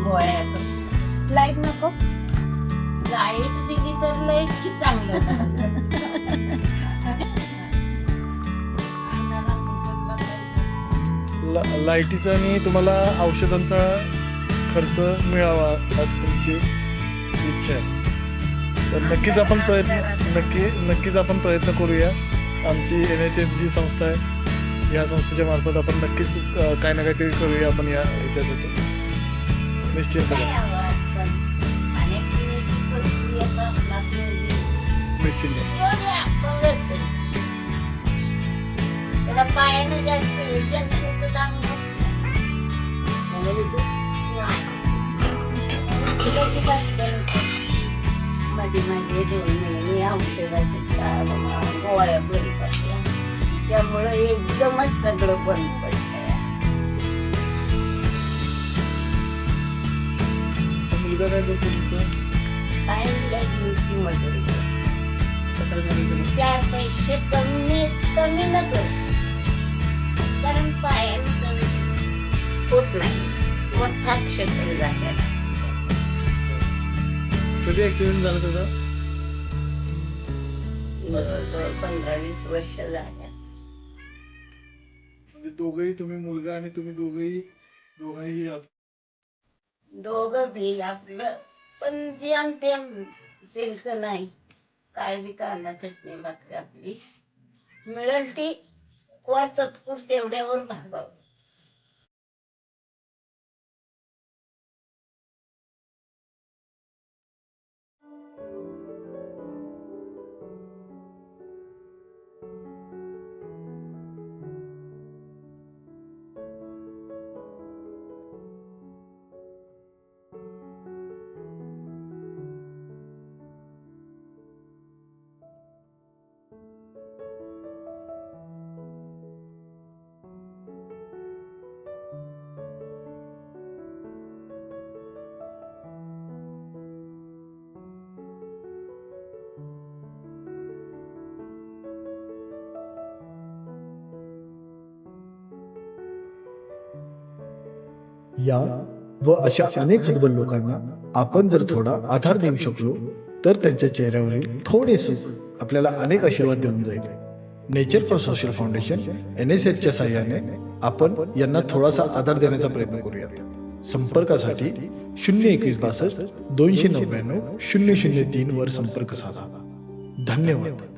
गोळ्या लाईट नको. लाईट दिली तर लय की चांगलं झालं. अन्नाला कुठं बघायचं. लाईटीचा आणि तुम्हाला औषधांचा खर्च मिळावा अशी तुमची इच्छा आहे. तर नक्कीच आपण प्रयत्न करूया. आमची NSF जी संस्था आहे, या संस्थेच्या मार्फत आपण नक्कीच काही ना काहीतरी करूया आपण या ह्याच्यासाठी निश्चितपणे. काय हवं आजकाल? खाण्यापिण्याची परिस्थिती आता आपणास एवढी अपंगच आहे. त्याला पायानं जास्त पेशंट चांगलं मध्ये मध्ये 2 महिने औषधाची गोळ्या बरी पडल्या. त्यामुळं एकदमच सगळं बंद पडलंय. मुलगा काय करतो तुमचा? काय ड्युटी मजुरी काय करायचं? 4 पैसे कमी नको, कारण पायानं होत नाही. मोठा क्षेत्र झालेला. कधी ऍक्सिडेंट झाला त्याचा? 15-20 वर्ष झाल्या. म्हणजे दोघंही, तुम्ही मुलगा आणि तुम्ही दोघंही दोघं बी आपलं पण जेम तेम दिलचं नाही. काय बी कांदा चटणी भाकरी आपली मिळेल ती वाचतपूर तेवढ्यावर भागावं. या व अशा अनेक हतबल लोकांना आपण जर थोडा आधार देऊ शकलो तर त्यांच्या चेहऱ्यावरील थोडे सुख आपल्याला अनेक आशीर्वाद देऊन जाईल. नेचर फॉर सोशल फाउंडेशन NSFच्या साहाय्याने आपण यांना थोडासा आधार देण्याचा प्रयत्न करूयात. संपर्कासाठी 02162 299 003 वर संपर्क साधा. धन्यवाद.